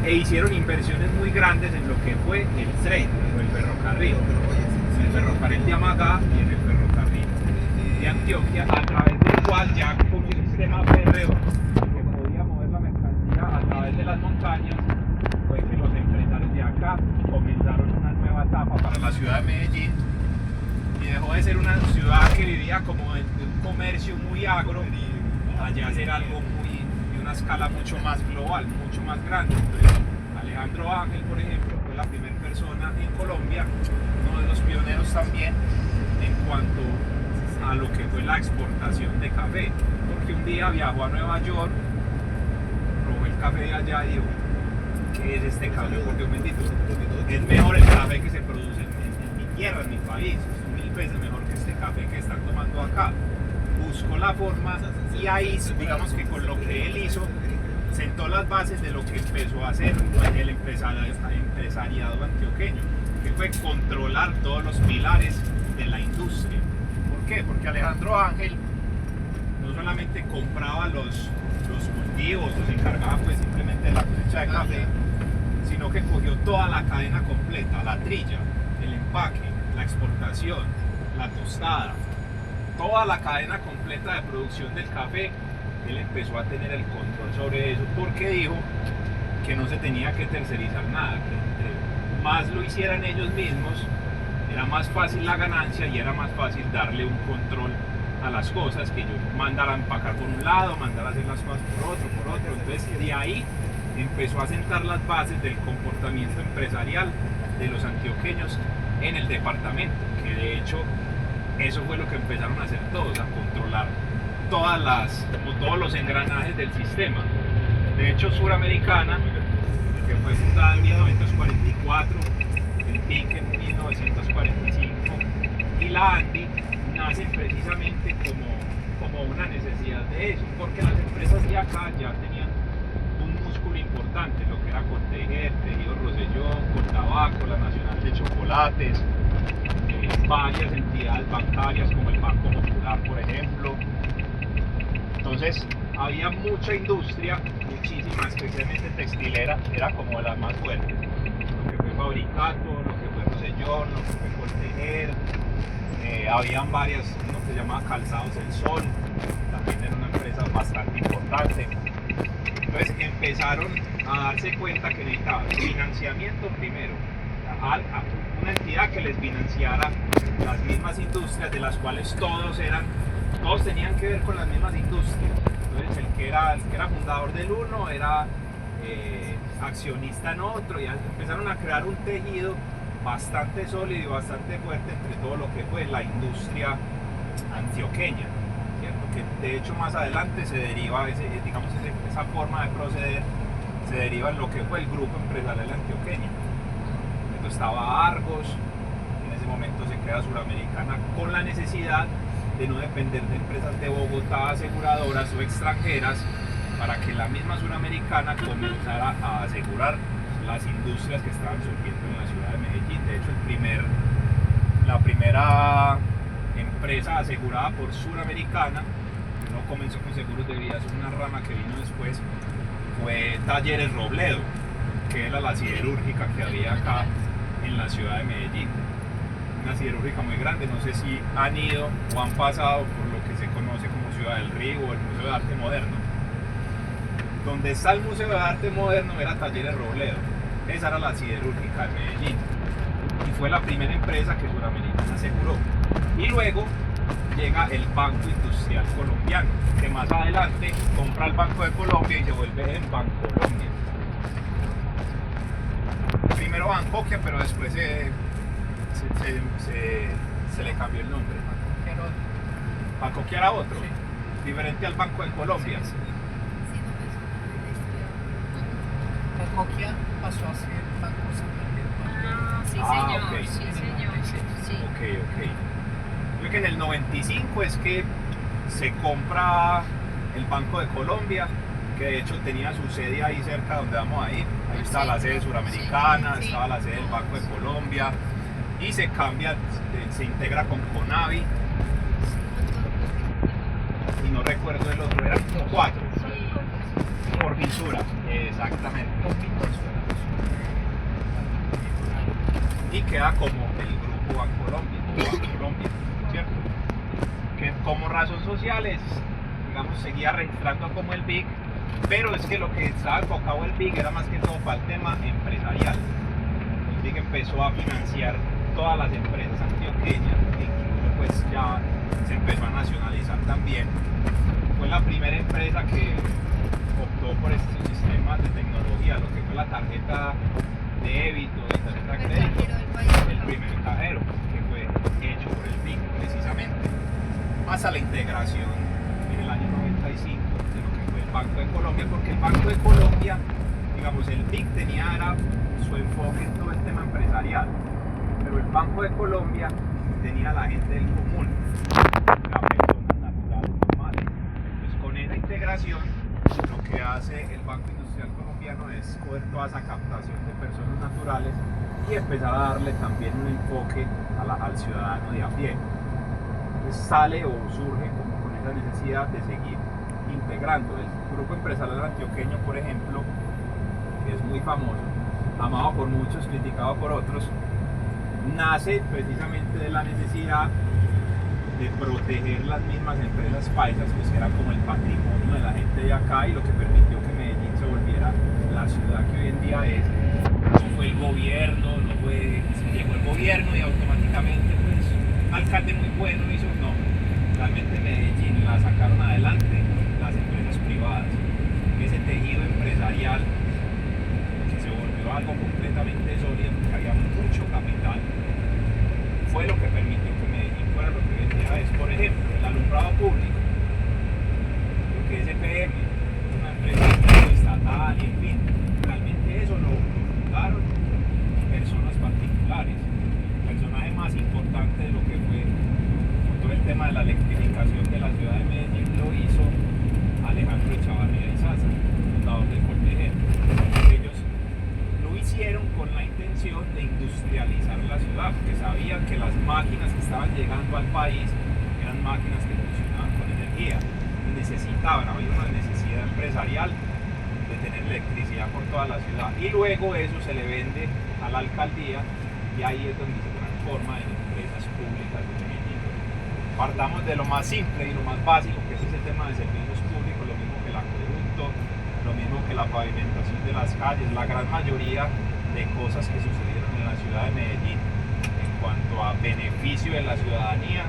e hicieron inversiones muy grandes en lo que fue el tren o el ferrocarril, en el ferrocarril de Amagá y en el ferrocarril de Antioquia, a través del cual ya con un sistema férreo que podía mover la mercancía a través de las montañas, fue que los empresarios de acá comenzaron una nueva etapa para la ciudad de Medellín y dejó de ser una ciudad que vivía como de un comercio muy agro, allá ser algo de una escala mucho más global, mucho más grande. Entonces, Alejandro Ángel, por ejemplo, fue la primera persona en Colombia, uno de los pioneros también en cuanto a lo que fue la exportación de café, porque un día viajó a Nueva York, probó el café de allá y dijo, ¿qué es este café? Porque un bendito, es mejor el café que se produce en mi tierra, en mi país, es 1000 veces mejor que este café que están tomando acá. Buscó la forma y ahí, digamos que con lo que él hizo, sentó las bases de lo que empezó a hacer el empresariado antioqueño, que fue controlar todos los pilares de la industria. ¿Por qué? Porque Alejandro Ángel no solamente compraba los cultivos, los encargaba pues simplemente de la cosecha de café, sino que cogió toda la cadena completa, la trilla, el empaque, la exportación, la tostada, toda la cadena completa de producción del café. Él empezó a tener el control sobre eso porque dijo que no se tenía que tercerizar nada, que entre más lo hicieran ellos mismos era más fácil la ganancia y era más fácil darle un control a las cosas, que ellos mandar a empacar por un lado, mandar a hacer las cosas por otro. Entonces de ahí empezó a sentar las bases del comportamiento empresarial de los antioqueños en el departamento, que de hecho eso fue lo que empezaron a hacer todos, a controlar todos los engranajes del sistema. De hecho, Suramericana, que fue fundada en 1944, el PIC en 1945 y la ANDI nacen precisamente como una necesidad de eso, porque las empresas de acá ya tenían un músculo importante, lo que era Coltejer, Tejido Rosellón, Coltabaco, la Nacional de Chocolates, varias entidades bancarias como el Banco Popular, por ejemplo. Entonces había mucha industria, muchísima, especialmente textilera, era como de las más fuertes. Lo que fue Fabricato, lo que fue Rosellón, lo que fue Coltejer, habían varias, lo que se llamaba Calzados del Sol, también era una empresa bastante importante. Entonces empezaron a darse cuenta que necesitaban financiamiento primero, una entidad que les financiara las mismas industrias de las cuales todos tenían que ver con las mismas industrias. Entonces el que era fundador del uno era accionista en otro, y empezaron a crear un tejido bastante sólido y bastante fuerte entre todo lo que fue la industria antioqueña, ¿cierto? Que de hecho más adelante se deriva esa forma de proceder se deriva en lo que fue el grupo empresarial antioqueño. Entonces estaba Argos, en ese momento se crea Suramericana con la necesidad de no depender de empresas de Bogotá, aseguradoras o extranjeras, para que la misma Suramericana comenzara a asegurar las industrias que estaban surgiendo en la ciudad de Medellín. De hecho, la primera empresa asegurada por Suramericana, no comenzó con seguros de vida, es una rama que vino después, fue Talleres Robledo, que era la siderúrgica que había acá en la ciudad de Medellín. Una siderúrgica muy grande, no sé si han ido o han pasado por lo que se conoce como Ciudad del Río o el Museo de Arte Moderno. Donde está el Museo de Arte Moderno era Talleres Robledo, esa era la siderúrgica de Medellín y fue la primera empresa que Suramericana aseguró. Y luego llega el Banco Industrial Colombiano, que más adelante compra el Banco de Colombia y se vuelve en Bancolombia. Primero Bancoquia, pero después se le cambió el nombre. Bancoquia era otro, sí, diferente al Banco de Colombia. Bancoquia pasó a ser Banco Santander. Sí, señor. Okay. Sí, señor. Sí. Ok. Creo que en el 95 es que se compra el Banco de Colombia, que de hecho tenía su sede ahí cerca donde vamos a ir. Ahí estaba la sede Suramericana, sí. Estaba la sede del Banco de Colombia, y se cambia, se integra con Conavi, y no recuerdo el otro, eran como 4, por Visura, exactamente. queda como el Grupo Bancolombia, ¿cierto? Que como razón sociales, digamos, seguía registrando como el BIC, pero es que lo que estaba enfocado el BIC era más que todo para el tema empresarial. El BIC empezó a financiar todas las empresas antioqueñas, e incluso pues ya se empezó a nacionalizar también. Fue la primera empresa que optó por estos sistemas de tecnología, lo que fue la tarjeta de débito y tarjeta de crédito, el primer cajero que fue hecho por el BIC precisamente, más a la integración en el año 95 de lo que fue el Banco de Colombia, porque el Banco de Colombia, digamos, el BIC era su enfoque en todo el tema empresarial, pero el Banco de Colombia tenía a la gente del común, a personas naturales normales. Entonces, con esa integración, lo que hace el Banco Industrial Colombiano es coger toda esa captación de personas naturales y empezar a darle también un enfoque al ciudadano de a pie. Entonces sale o surge como con esa necesidad de seguir integrando. El grupo empresarial antioqueño, por ejemplo, que es muy famoso, amado por muchos, criticado por otros, nace precisamente de la necesidad de proteger las mismas empresas paisas, pues que era como el patrimonio de la gente de acá y lo que permitió que Medellín se volviera la ciudad que hoy en día es. No fue el gobierno, no fue, llegó el gobierno y automáticamente pues un alcalde muy bueno hizo, no, realmente Medellín la sacaron adelante las empresas privadas, ese tejido empresarial que se volvió algo completamente sólido porque había mucho capital, fue lo que permitió que Medellín fuera lo que hoy en día es. Por ejemplo, el alumbrado público, lo que es EPM, una empresa estatal y en fin, realmente eso lo fundaron personas particulares. El personaje más importante de lo que fue todo el tema de la electrificación de la ciudad de Medellín lo hizo Alejandro Echavarría Izaza, fundador del Colmejer. Ellos lo hicieron con la intención de industrializar la ciudad, porque sabían que las máquinas que estaban llegando al país eran máquinas que funcionaban con energía. Necesitaban, había una necesidad empresarial de tener electricidad por toda la ciudad. Y luego eso se le vende a la alcaldía y ahí es donde se transforma en empresas públicas de Medellín. Partamos de lo más simple y lo más básico, que es ese tema de servicios públicos, lo mismo que el acueducto, lo mismo que la pavimentación de las calles, la gran mayoría de cosas que sucedieron en la ciudad de Medellín en cuanto a beneficio de la ciudadanía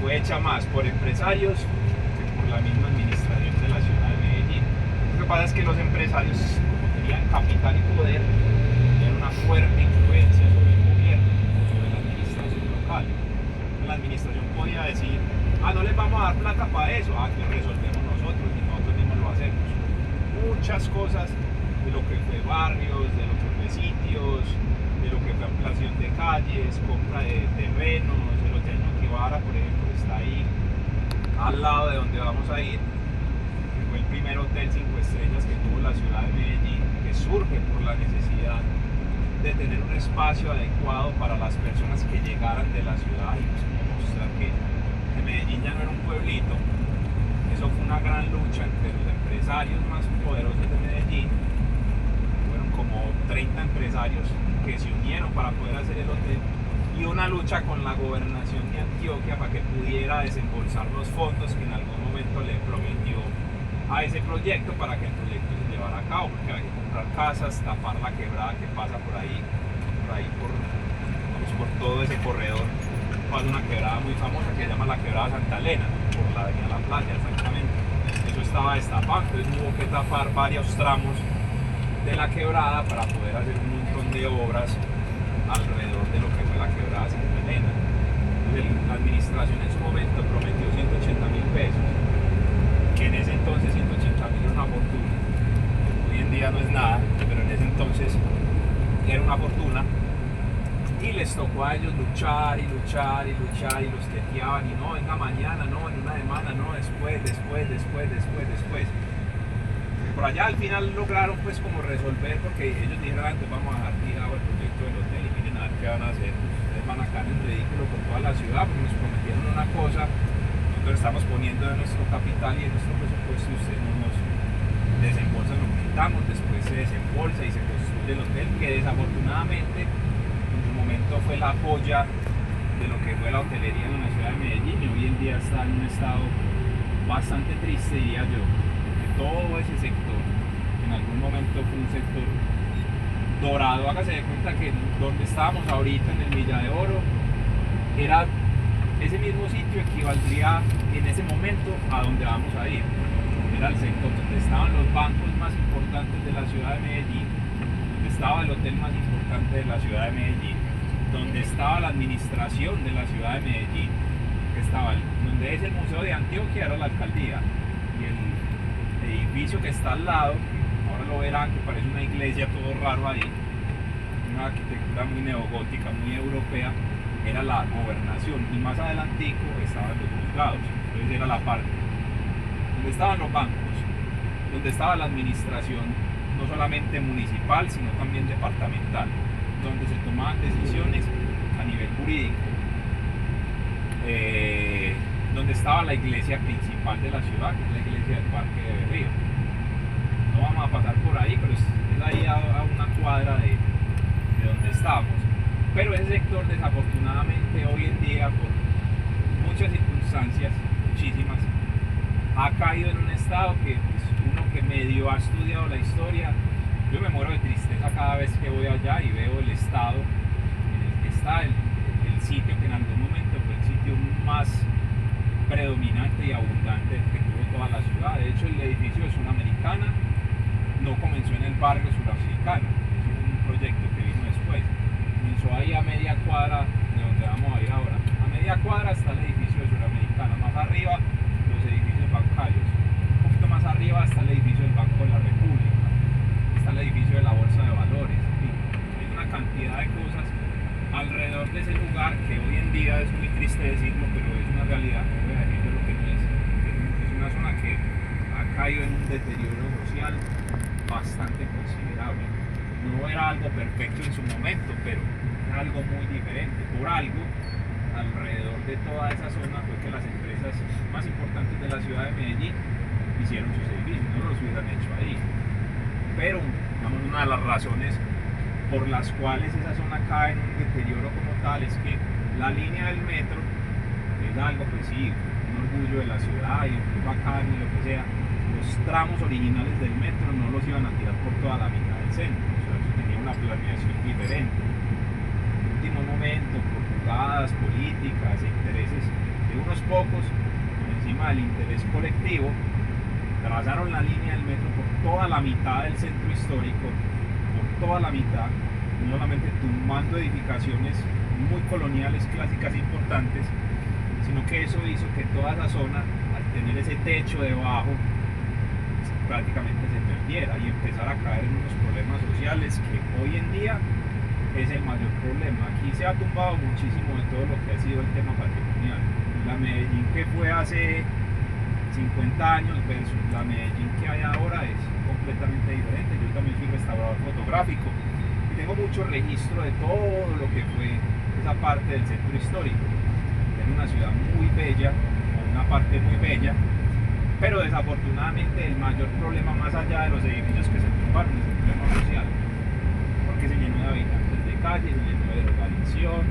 fue hecha más por empresarios que por la misma administración de la ciudad de Medellín. Lo que pasa es que los empresarios, como tenían capital y poder, tenían una fuerte influencia sobre el gobierno, sobre la administración local. La administración podía decir, no les vamos a dar plata para eso, que lo resolvemos nosotros y nosotros mismos lo hacemos. Muchas cosas de lo que fue barrios, de lo que fue sitios, de lo que fue ampliación de calles, compra de terrenos, el Hotel Noquibara, por ejemplo, está ahí al lado de donde vamos a ir, que fue el primer hotel 5 estrellas que tuvo la ciudad de Medellín, que surge por la necesidad de tener un espacio adecuado para las personas que llegaran de la ciudad y pues mostrar que Medellín ya no era un pueblito. Eso fue una gran lucha entre los empresarios más poderosos de Medellín. Fueron como 30 empresarios que se unieron para poder hacer el hotel y una lucha con la gobernación de Antioquia para que pudiera desembolsar los fondos que en algún momento le prometió a ese proyecto para que el proyecto se llevara a cabo, porque había que comprar casas, tapar la quebrada que pasa por todo ese corredor. Pasa una quebrada muy famosa que se llama la quebrada Santa Elena, por la avenida La Playa exactamente. Eso estaba destapado, entonces hubo que tapar varios tramos de la quebrada para poder hacer un montón de obras alrededor de lo que fue la quebrada Santa Elena. Entonces, la administración en su momento prometió 180.000 pesos, que en ese entonces 180.000 era una fortuna. Hoy en día no es nada, pero en ese entonces era una fortuna. Y les tocó a ellos luchar y luchar y luchar y los teteaban y no, venga mañana, no, en una semana, no, después. Por allá al final lograron pues como resolver, porque ellos dijeron antes vamos a dejar tirado el proyecto del hotel y miren a ver qué van a hacer. Ustedes van a caer en ridículo por toda la ciudad porque nos prometieron una cosa, nosotros estamos poniendo de nuestro capital y de nuestro presupuesto y ustedes no nos desembolsan lo que necesitamos, después se desembolsa y se construye el hotel, que desafortunadamente en su momento fue la joya de lo que fue la hotelería en la ciudad de Medellín, y hoy en día está en un estado bastante triste, diría yo, porque todo ese sector en algún momento fue un sector dorado. Hágase de cuenta que donde estábamos ahorita en el Milla de Oro, era ese mismo sitio equivaldría en ese momento a donde vamos a ir. Era el sector donde estaban los bancos más importantes de la ciudad de Medellín, donde estaba el hotel más importante de la ciudad de Medellín, donde estaba la administración de la ciudad de Medellín, que estaba donde es el Museo de Antioquia, era la alcaldía, y el edificio que está al lado, que ahora lo verán, que parece una iglesia, todo raro ahí, una arquitectura muy neogótica, muy europea, era la gobernación, y más adelantico estaban los juzgados. Entonces era la parte donde estaban los bancos, donde estaba la administración no solamente municipal sino también departamental, donde se tomaban decisiones a nivel jurídico, donde estaba la iglesia principal de la ciudad, que es la iglesia del Parque de Berrío. No vamos a pasar por ahí, pero es ahí a una cuadra de donde estamos. Pero ese sector, desafortunadamente, hoy en día, por muchas circunstancias, muchísimas, ha caído en un estado que pues, uno que medio ha estudiado la historia, yo me muero de tristeza cada vez que voy allá y veo el estado en el que está el sitio que en algún momento fue el sitio más predominante y abundante que tuvo toda la ciudad. De hecho, el edificio de Sudamericana no comenzó en el barrio suramericano, es un proyecto que vino después. Comenzó ahí a media cuadra de donde vamos a ir ahora. A media cuadra está el edificio de Sudamericana, más arriba los edificios bancarios, un poquito más arriba está el edificio del Banco de la República, está el edificio de la Bolsa de Valores, en fin, hay una cantidad de cosas alrededor de ese lugar que hoy en día es muy triste decirlo, pero es una realidad, no voy a decir lo que no es. Es una zona que ha caído en un deterioro social bastante considerable. No era algo perfecto en su momento, pero era algo muy diferente. Por algo, alrededor de toda esa zona fue que las empresas más importantes de la ciudad de Medellín hicieron sus edificios, no los hubieran hecho ahí. Pero, digamos, una de las razones por las cuales esa zona cae en un deterioro como tal es que la línea del metro es algo, pues sí, un orgullo de la ciudad y muy bacán y lo que sea. Los tramos originales del metro no los iban a tirar por toda la mitad del centro, o sea, eso tenía una planeación diferente. En el último momento, por jugadas políticas e intereses de unos pocos, por encima del interés colectivo, trazaron la línea del metro por toda la mitad del centro histórico, por toda la mitad, no solamente tumbando edificaciones muy coloniales, clásicas e importantes, sino que eso hizo que toda esa zona, al tener ese techo debajo, prácticamente se perdiera y empezara a caer en unos problemas sociales que hoy en día es el mayor problema. Aquí se ha tumbado muchísimo de todo lo que ha sido el tema patrimonial. La Medellín que fue hace 50 años versus la Medellín que hay ahora es completamente diferente. Yo también soy restaurador fotográfico y tengo mucho registro de todo lo que fue esa parte del centro histórico. Es una ciudad muy bella, una parte muy bella, pero desafortunadamente el mayor problema, más allá de los edificios que se tumbaron, es el problema social, porque se llenó de habitantes de calle, se llenó de drogadicción,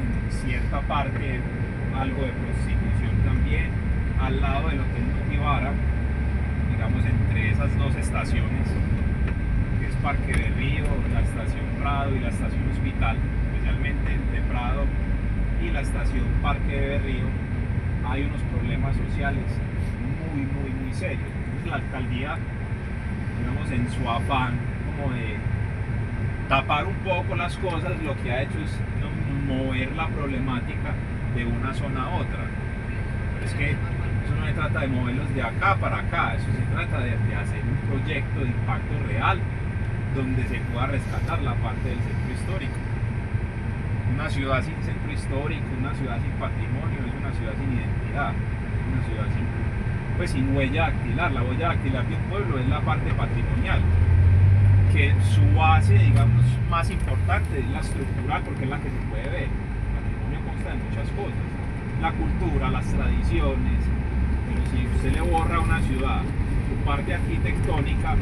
en cierta parte algo de prostitución también, al lado del Hotel Notibara, digamos entre esas dos estaciones, que es Parque Berrío, la estación Prado y la estación Hospital, especialmente de Prado y la estación Parque de Berrío, hay unos problemas sociales muy serios. Entonces la alcaldía, digamos, en su afán como de tapar un poco las cosas, lo que ha hecho es mover la problemática de una zona a otra. Pero es que eso no se trata de moverlos de acá para acá, eso se trata de hacer un proyecto de impacto real donde se pueda rescatar la parte del centro histórico. Una ciudad sin centro histórico, una ciudad sin patrimonio, es una ciudad sin identidad, una ciudad sin huella dactilar. La huella dactilar de un pueblo es la parte patrimonial, que su base, digamos, más importante es la estructural, porque es la que se puede ver. El patrimonio consta de muchas cosas, la cultura, las tradiciones, pero si usted le borra a una ciudad su parte arquitectónica,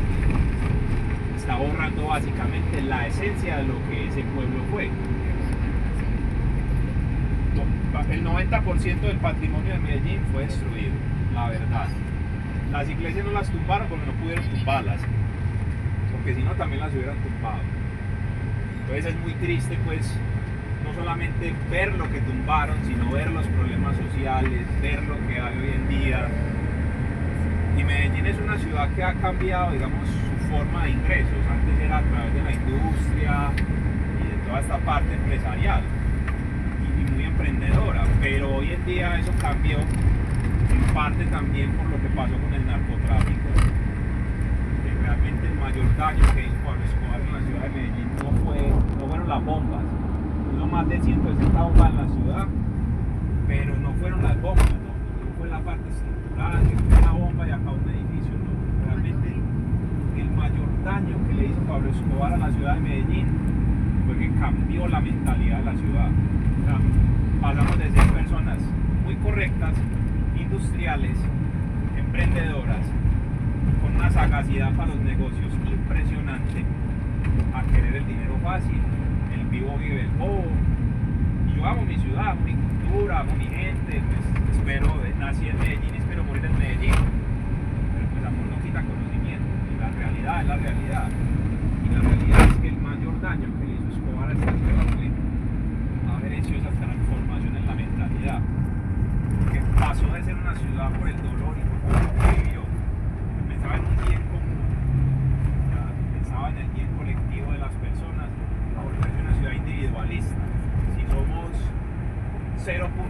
está borrando básicamente la esencia de lo que ese pueblo fue. El 90% del patrimonio de Medellín fue destruido, la verdad. Las iglesias no las tumbaron porque no pudieron tumbarlas, porque si no también las hubieran tumbado. Entonces es muy triste, pues, no solamente ver lo que tumbaron, sino ver los problemas sociales, ver lo que hay hoy en día. Y Medellín es una ciudad que ha cambiado, digamos, su forma de ingresos. Antes era a través de la industria y de toda esta parte empresarial y muy emprendedora, pero hoy en día eso cambió, en parte también por lo que pasó con el narcotráfico. Que realmente el mayor daño que hizo Pablo Escobar en la ciudad de Medellín no fueron las bombas. Hubo más de 160 bombas en la ciudad, pero no fueron las bombas, no fue la parte estructural, que fue una bomba y acá un edificio, no. Realmente el mayor daño que le hizo Pablo Escobar a la ciudad de Medellín fue que cambió la mentalidad de la ciudad. O sea, pasamos de ser personas muy correctas, industriales, emprendedoras, con una sagacidad para los negocios impresionante, a querer el dinero fácil, el vivo vive el bobo. Y yo amo mi ciudad, amo mi cultura, amo mi gente, pues nací en Medellín y espero morir en Medellín. Pero pues amor no quita conocimiento, y la realidad es la realidad. Y la realidad es que el mayor daño que le hizo Escobar a esta ciudad fue haber hecho esa transformación en la mentalidad. Porque pasó de ser una ciudad por el dolor y por todo lo que vivió, pensaba en un bien común, ya pensaba en el bien colectivo de las personas, a volverse una ciudad individualista. Si somos 0.02%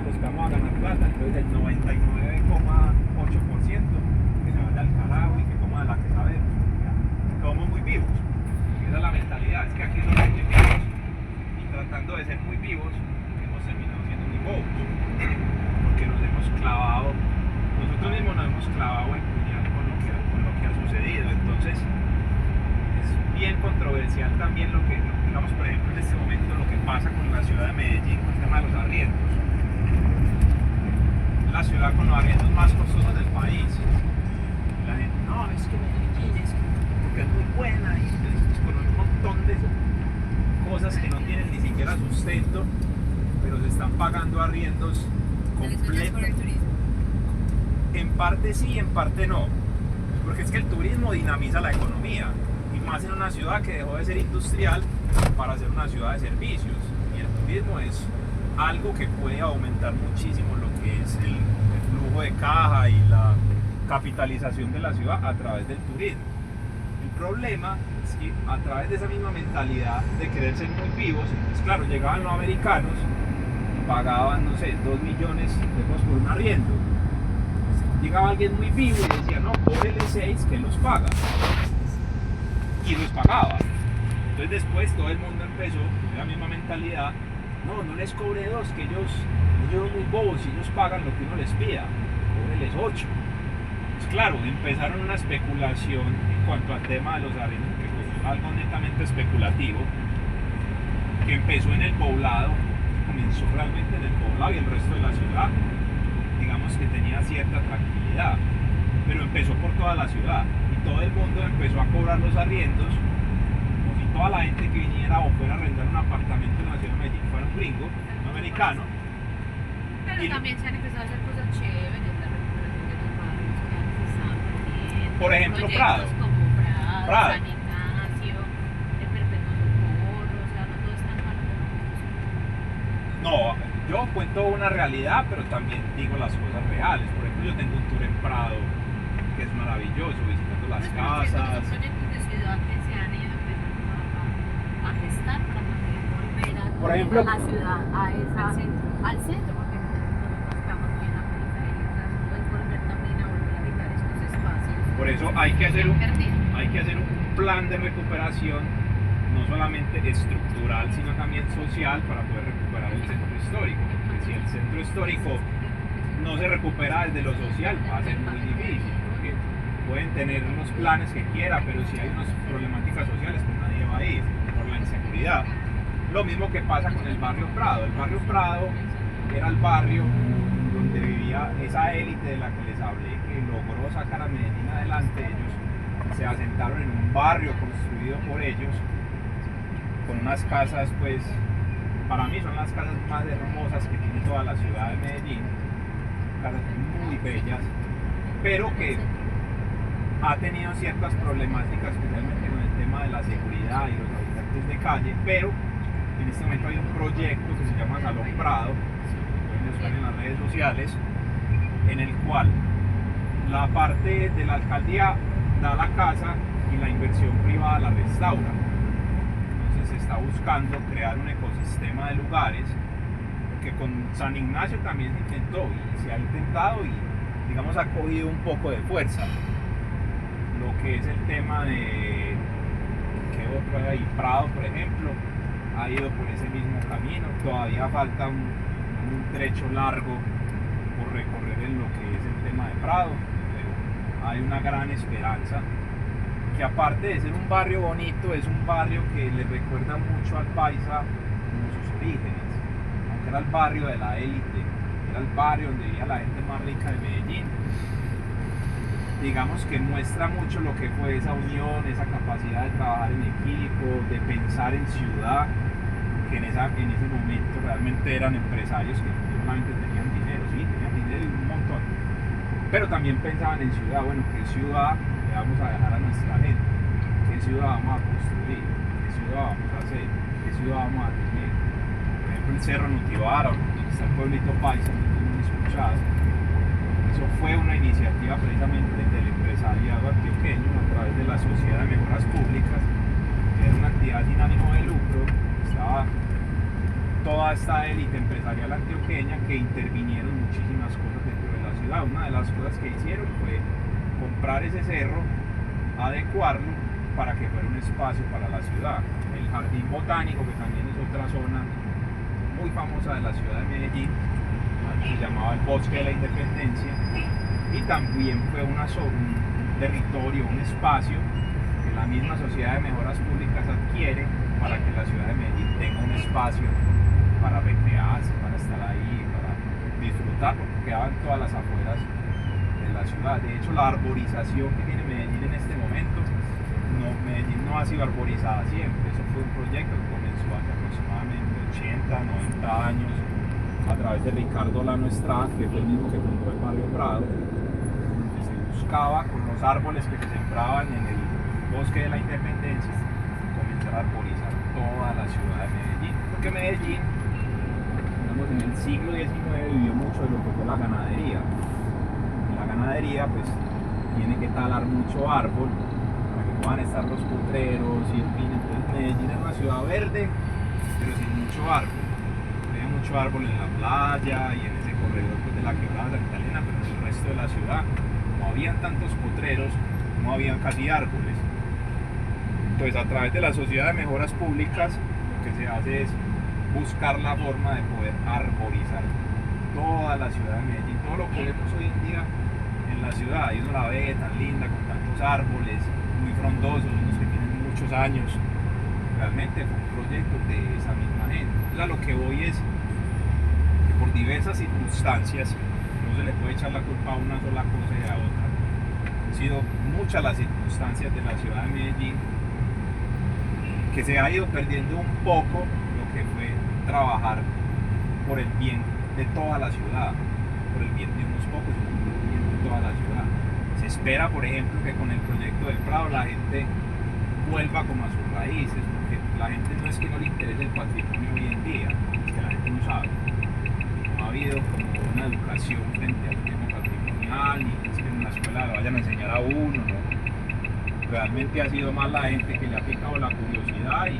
los que vamos a ganar plata, entonces el 99,8% que se vaya al carajo y que coma de la que sabemos. Somos muy vivos, y esa es la mentalidad, es que aquí somos muy vivos y tratando de ser muy vivos hemos terminado siendo muy bobos, porque nos hemos clavado, nosotros mismos nos hemos clavado el puñal con lo que ha sucedido. Entonces es bien controversial también lo que, digamos, por ejemplo, en este momento lo que pasa con la ciudad de Medellín, con el tema de los arriendos. La ciudad con los arriendos más costosos del país. La gente, no, es que Medellín es porque es muy buena y entonces, con un montón de cosas que no tienen ni siquiera sustento, pero se están pagando arriendos completos. En parte sí, en parte no, porque es que el turismo dinamiza la economía, y más en una ciudad que dejó de ser industrial para ser una ciudad de servicios, y el turismo es algo que puede aumentar muchísimo lo que es el flujo de caja y la capitalización de la ciudad a través del turismo. El problema es que a través de esa misma mentalidad de querer ser muy vivos, pues claro, llegaban los americanos y pagaban, no sé, 2 millones de pesos por un arriendo. Llegaba alguien muy vivo y decía, no, cóbrele 6 que los paga. Y los pagaba. Entonces después todo el mundo empezó con la misma mentalidad, no les cobre 2, que ellos son muy bobos y ellos pagan lo que uno les pida, cóbreles 8. Pues claro, empezaron una especulación en cuanto al tema de los arriendos, que fue algo netamente especulativo, que empezó en el poblado, comenzó realmente en el poblado y el resto de la ciudad, digamos que tenía cierta tranquilidad, pero empezó por toda la ciudad y todo el mundo empezó a cobrar los arriendos como si toda la gente que viniera o fuera a arrendar un apartamento en la ciudad de Medellín fuera un gringo, un americano. Pero también se han empezado a hacer cosas chéveres, la recuperación de los barrios que antes estaban perdiendo. Por ejemplo, Prado. Como Prado. Prado. San Ignacio, el Perpetuo Socorro, o sea, no todo es tan malo. No, yo cuento una realidad, pero también digo las cosas reales. Por ejemplo, yo tengo un tour en Prado que es maravilloso, visitando las casas. Son proyectos de ciudad que se han ido empezando a gestar para poder volver a Por ejemplo, la ciudad, al centro, porque nosotros estamos muy en la periferia, entonces volver también a volver a habitar estos espacios. por eso hay que hacer un plan de recuperación, no solamente estructural, sino también social, para poder recuperar el centro histórico. Porque si el centro histórico no se recupera desde lo social, va a ser muy difícil, porque pueden tener unos planes que quieran, pero si hay unas problemáticas sociales, pues nadie va a ir por la inseguridad. Lo mismo que pasa con el barrio Prado. El barrio Prado era el barrio donde vivía esa élite de la que les hablé, que logró sacar a Medellín adelante. Ellos se asentaron en un barrio construido por ellos, con unas casas, pues, para mí son las casas más hermosas que tiene toda la ciudad de Medellín, casas muy bellas, pero que ha tenido ciertas problemáticas, especialmente con el tema de la seguridad y los habitantes de calle, pero en este momento hay un proyecto que se llama Salón Prado, pueden buscar en las redes sociales, en el cual la parte de la alcaldía da la casa y la inversión privada la restaura. Entonces se está buscando crear un ecosistema de lugares, que con San Ignacio también se intentó y se ha intentado y digamos ha cogido un poco de fuerza. Lo que es el tema de, ¿qué otro hay ahí? Prado, por ejemplo, ha ido por ese mismo camino. Todavía falta un trecho largo por recorrer en lo que es el tema de Prado, pero hay una gran esperanza, que aparte de ser un barrio bonito, es un barrio que le recuerda mucho al paisa como sus orígenes, aunque era el barrio de la élite, era el barrio donde vivía la gente más rica de Medellín. Digamos que muestra mucho lo que fue esa unión, esa capacidad de trabajar en equipo, de pensar en ciudad, que en ese momento realmente eran empresarios que no solamente tenían dinero, sí, tenían dinero y un montón, pero también pensaban en ciudad. Bueno, ¿qué ciudad le vamos a dejar a nuestra gente? ¿Qué ciudad vamos a construir? ¿Qué ciudad vamos a hacer? ¿Qué ciudad vamos a tener? Por ejemplo, el Cerro Nutibara, donde está el pueblito paisa, que hemos escuchado. Eso fue una iniciativa precisamente del empresariado antioqueño a través de la Sociedad de Mejoras Públicas, que era una entidad sin ánimo de lucro. Estaba toda esta élite empresarial antioqueña que intervinieron muchísimas cosas dentro de la ciudad. Una de las cosas que hicieron fue comprar ese cerro, adecuarlo para que fuera un espacio para la ciudad. El Jardín Botánico, que también es otra zona muy famosa de la ciudad de Medellín, se llamaba el Bosque de la Independencia, y también fue un territorio, un espacio que la misma Sociedad de Mejoras Públicas adquiere para que la ciudad de Medellín tenga un espacio para recrearse, para estar ahí, para disfrutar, porque quedaban todas las afueras de la ciudad. De hecho, la arborización que tiene Medellín en este momento, Medellín no ha sido arborizada siempre. Eso fue un proyecto que comenzó hace aproximadamente 80, 90 años a través de Ricardo Lano Estrada, que fue el mismo que fundó el barrio Prado, donde se buscaba con los árboles que se sembraban en el Bosque de la Independencia comenzar a arborizar toda la ciudad de Medellín, porque Medellín, digamos, en el siglo XIX vivió mucho de lo que fue la ganadería. La ganadería pues tiene que talar mucho árbol para que puedan estar los potreros y en fin. Entonces Medellín es una ciudad verde pero sin mucho árbol. Había mucho árbol en la playa y en ese corredor pues, de la quebrada Santa Elena, pero en el resto de la ciudad no habían tantos potreros, no habían casi árboles. Entonces, a través de la Sociedad de Mejoras Públicas, lo que se hace es buscar la forma de poder arborizar toda la ciudad de Medellín, todo lo que vemos hoy en día en la ciudad. Y uno la ve tan linda, con tantos árboles, muy frondosos, unos que tienen muchos años. Realmente fue un proyecto de esa misma gente. Entonces, a lo que voy es que por diversas circunstancias, no se le puede echar la culpa a una sola cosa y a otra. Han sido muchas las circunstancias de la ciudad de Medellín, que se ha ido perdiendo un poco lo que fue trabajar por el bien de toda la ciudad, por el bien de unos pocos, sino por el bien de toda la ciudad. Se espera, por ejemplo, que con el proyecto de Prado la gente vuelva como a sus raíces, porque la gente no es que no le interese el patrimonio hoy en día, es que la gente no sabe. No ha habido como una educación frente al tema patrimonial, ni es que en la escuela lo vayan a enseñar a uno, ¿no? Realmente ha sido más la gente que le ha picado la curiosidad y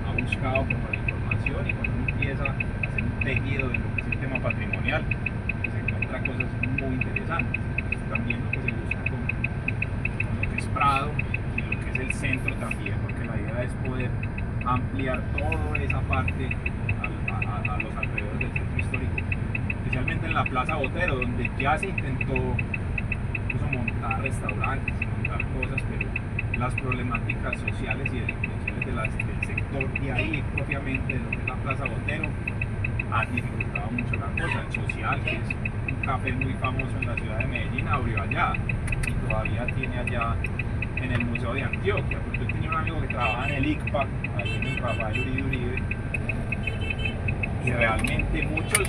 ha buscado como la información, y cuando uno empieza a hacer un tejido de lo que es el tema patrimonial, pues se encuentra cosas muy interesantes. Pues también lo que se busca con lo que es Prado y lo que es el centro también, porque la idea es poder ampliar toda esa parte a los alrededores del centro histórico, especialmente en la Plaza Botero, donde ya se intentó incluso montar restaurantes, montar cosas, pero las problemáticas sociales y delincuenciales del sector de ahí propiamente de lo que es la Plaza Botero han dificultado mucho la cosa. El Social, que es un café muy famoso en la ciudad de Medellín, abrió allá y todavía tiene allá en el Museo de Antioquia, porque yo tenía un amigo que trabajaba en el ICPA, ahí en el Rafael Uribe Uribe, y realmente muchos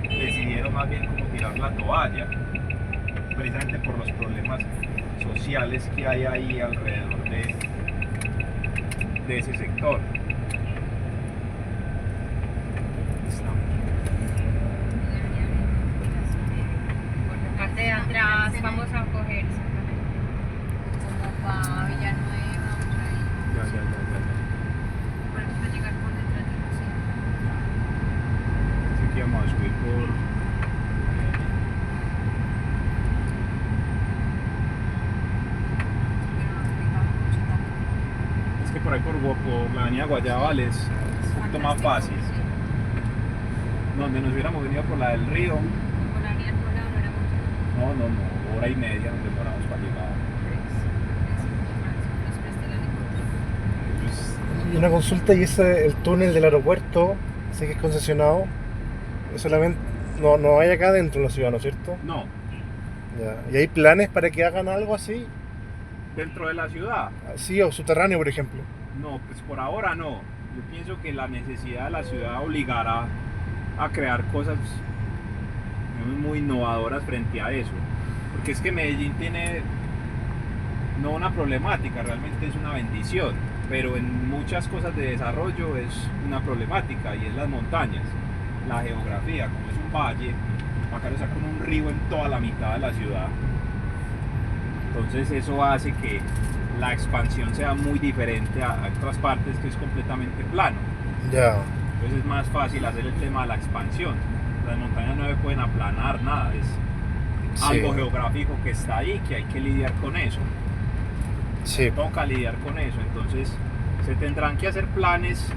decidieron más bien como tirar la toalla, precisamente por los problemas sociales que hay ahí alrededor de ese sector. Por la parte de atrás vamos a coger exactamente como para Villanueva, por ahí. Ya. Por eso para llegar por detrás del museo. Así que vamos a subir por... Pero no me pegaba mucho tampoco. Es que por ahí por la avenida Guayabal es un poquito más fácil. Donde nos hubiéramos venido por la del río, Por la avenida Colado no era mucho. no, hora y media nos demoramos para llegar. Nos presta el helicóptero. Pues, Y una consulta, y ese, el túnel del aeropuerto, sé que es concesionado, solamente no hay acá dentro de la ciudad, ¿no es cierto? no, Ya. ¿Y hay planes para que hagan algo así? dentro de la ciudad, Así o subterráneo, por ejemplo. no, pues por ahora no. Yo pienso que la necesidad de la ciudad obligará a crear cosas muy innovadoras frente a eso. Porque es que Medellín tiene no una problemática, realmente es una bendición, pero en muchas cosas de desarrollo es una problemática y es las montañas, la geografía, como es un valle, acá lo sacan un río en toda la mitad de la ciudad. Entonces eso hace que la expansión sea muy diferente a otras partes que es completamente plano. Ya. Entonces es más fácil hacer el tema de la expansión. Las montañas no se pueden aplanar nada, es Sí. algo geográfico que está ahí, que hay que lidiar con eso. Sí. Toca lidiar con eso, entonces se tendrán que hacer planes,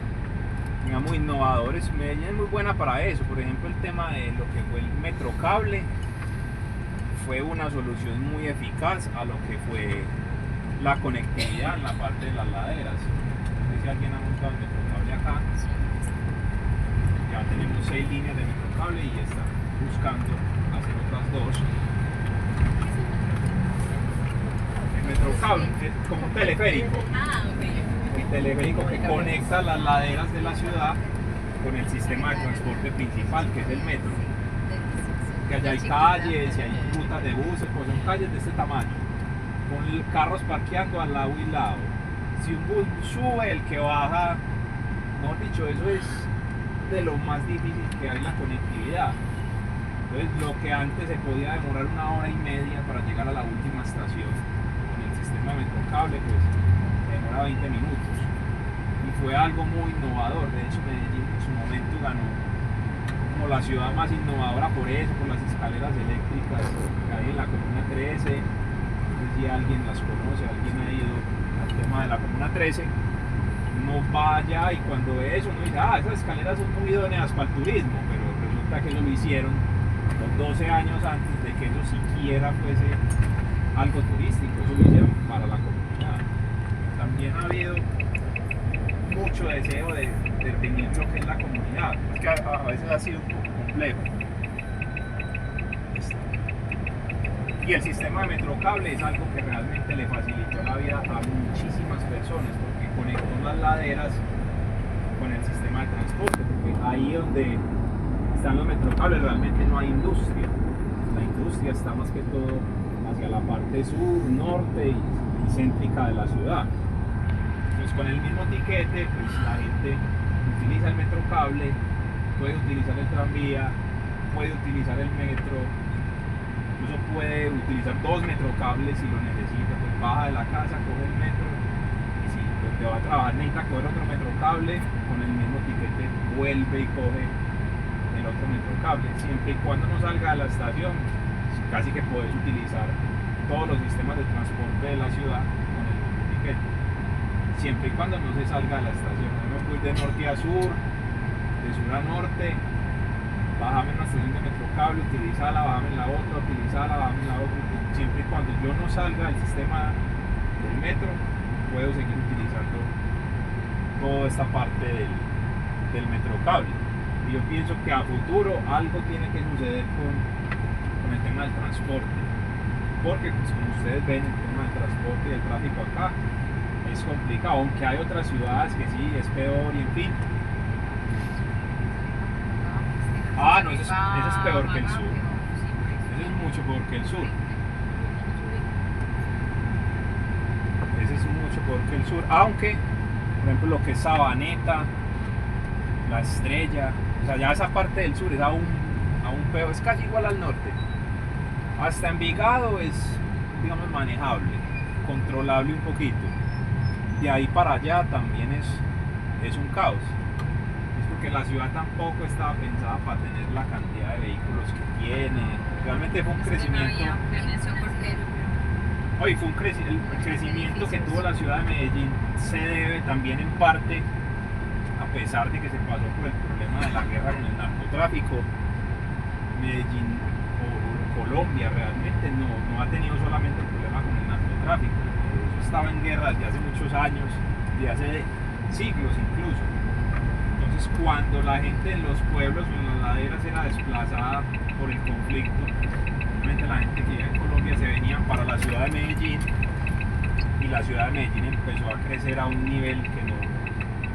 digamos, innovadores. Medellín es muy buena para eso. Por ejemplo, el tema de lo que fue el metrocable fue una solución muy eficaz a lo que fue la conectividad en la parte de las laderas. No sé si alguien ha montado el metrocable acá. Ya tenemos 6 líneas de metrocable y están buscando hacer otras 2. El metrocable es como un teleférico. Ah, ok. El teleférico que conecta las laderas de la ciudad con el sistema de transporte principal, que es el metro. Que allá hay calles y hay rutas de buses, pues son calles de este tamaño, con carros parqueando al lado y lado. Si un bus sube, el que baja, mejor dicho, eso es de lo más difícil que hay, la conectividad. Entonces, lo que antes se podía demorar 1 hora y media para llegar a la última estación, con el sistema metrocable, pues demora 20 minutos. Y fue algo muy innovador. De hecho, Medellín en su momento ganó como la ciudad más innovadora por eso, por las escaleras eléctricas que hay en la Comuna 13. No sé si alguien las conoce, alguien ha ido al tema de la Comuna 13. Uno vaya y cuando ve eso, uno dice, esas escaleras son muy idóneas para el turismo, pero resulta que eso lo hicieron 12 años antes de que eso siquiera fuese algo turístico, eso lo hicieron para la comunidad. También ha habido mucho deseo de definir lo que es la comunidad, es que a veces ha sido un poco complejo. Y el sistema de metrocable es algo que realmente le facilitó la vida a muchísimas personas, porque conectó las laderas con el sistema de transporte, porque ahí donde están los metrocables realmente no hay industria. La industria está más que todo hacia la parte sur, norte y céntrica de la ciudad. Entonces con el mismo tiquete, pues la gente utiliza el metrocable, puede utilizar el tranvía, puede utilizar el metro, incluso puede utilizar 2 metrocables si lo necesita, pues baja de la casa, coge el metro y si donde va a trabajar necesita coger otro metrocable, con el mismo tiquete vuelve y coge el otro metrocable, siempre y cuando no salga de la estación, casi que puedes utilizar todos los sistemas de transporte de la ciudad con el mismo tiquete, siempre y cuando no se salga de la estación. No puedo ir de norte a sur, de sur a norte, bájame en una estación de metrocable, utilízala, bájame en la otra, utilízala, bájame en la otra, siempre y cuando yo no salga del sistema del metro, puedo seguir utilizando toda esta parte del metrocable. Y yo pienso que a futuro algo tiene que suceder con el tema del transporte. porque pues, como ustedes ven, el tema del transporte y el tráfico acá es complicado, aunque hay otras ciudades que sí es peor y en fin. Ah, no, ese es peor que el sur. Ese es mucho peor que el sur. Ese es mucho peor que el sur. Aunque, por ejemplo, lo que es Sabaneta, La Estrella, o sea, ya esa parte del sur es aún peor, es casi igual al norte. Hasta Envigado es, digamos, manejable, controlable un poquito. De ahí para allá también es un caos. Es porque la ciudad tampoco estaba pensada para tener la cantidad de vehículos que tiene. Realmente fue un crecimiento. Oye, fue el crecimiento que tuvo la ciudad de Medellín se debe también en parte, a pesar de que se pasó por el problema de la guerra con el narcotráfico. Medellín o Colombia realmente no ha tenido solamente el problema con el narcotráfico. Eso estaba en guerra desde hace muchos años, desde hace siglos incluso. Entonces, cuando la gente en los pueblos o en las laderas era desplazada por el conflicto, realmente la gente que vivía en Colombia se venía para la ciudad de Medellín, y la ciudad de Medellín empezó a crecer a un nivel que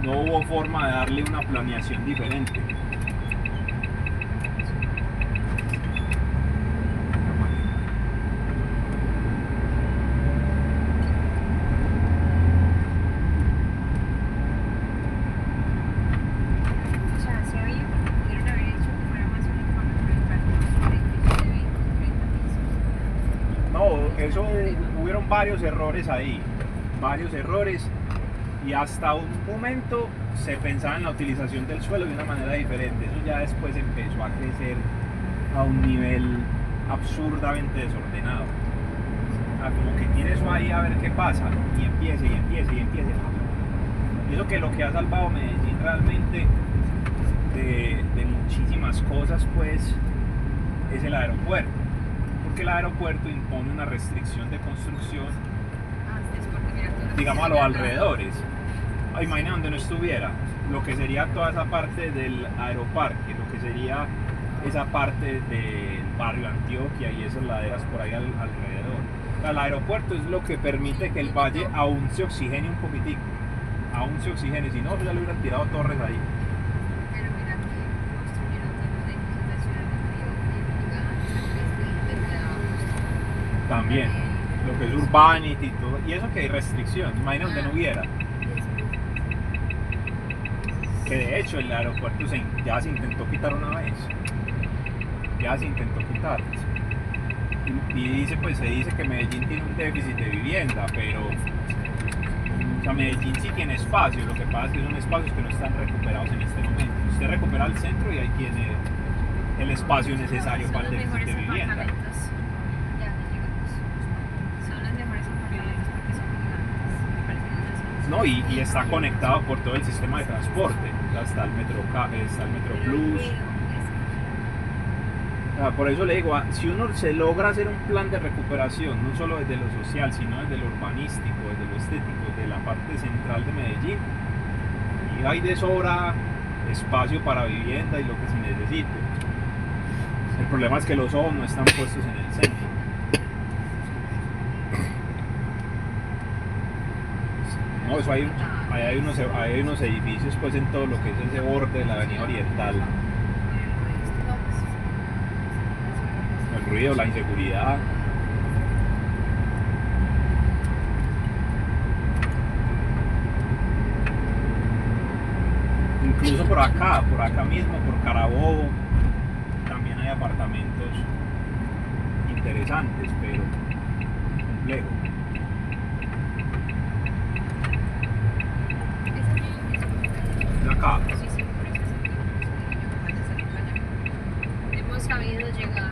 no hubo forma de darle una planeación diferente. Eso hubieron varios errores ahí, y hasta un momento se pensaba en la utilización del suelo de una manera diferente. Eso ya después empezó a crecer a un nivel absurdamente desordenado. Como que tiene eso ahí a ver qué pasa, y empiece. Y eso que lo que ha salvado Medellín realmente de muchísimas cosas, pues, es el aeropuerto. Porque el aeropuerto impone una restricción de construcción, digamos, a los alrededores. Imagina donde no estuviera lo que sería toda esa parte del aeroparque, lo que sería esa parte del barrio Antioquia y esas laderas por ahí alrededor. O sea, el aeropuerto es lo que permite que el valle aún se oxigene un poquitico, si no, ya le hubieran tirado torres ahí. También, lo que es Urbanity y todo, y eso que hay restricción, imagina donde no hubiera. Que de hecho el aeropuerto ya se intentó quitar una vez, y se dice que Medellín tiene un déficit de vivienda, pero o sea, Medellín sí tiene espacio, lo que pasa es que son espacios que no están recuperados en este momento. Usted recupera el centro y ahí tiene el espacio necesario para el déficit de vivienda. No, y está conectado por todo el sistema de transporte. Está el Metro Plus. Por eso le digo, si uno se logra hacer un plan de recuperación, no solo desde lo social, sino desde lo urbanístico, desde lo estético, de la parte central de Medellín, y hay de sobra espacio para vivienda y lo que se necesite. El problema es que los ojos no están puestos en el centro. No, eso hay unos edificios, pues, en todo lo que es ese borde de la avenida Oriental. El ruido, la inseguridad. Incluso por acá mismo, por Carabobo, también hay apartamentos interesantes, pero complejos. Acá. Sí, por eso hemos sabido llegar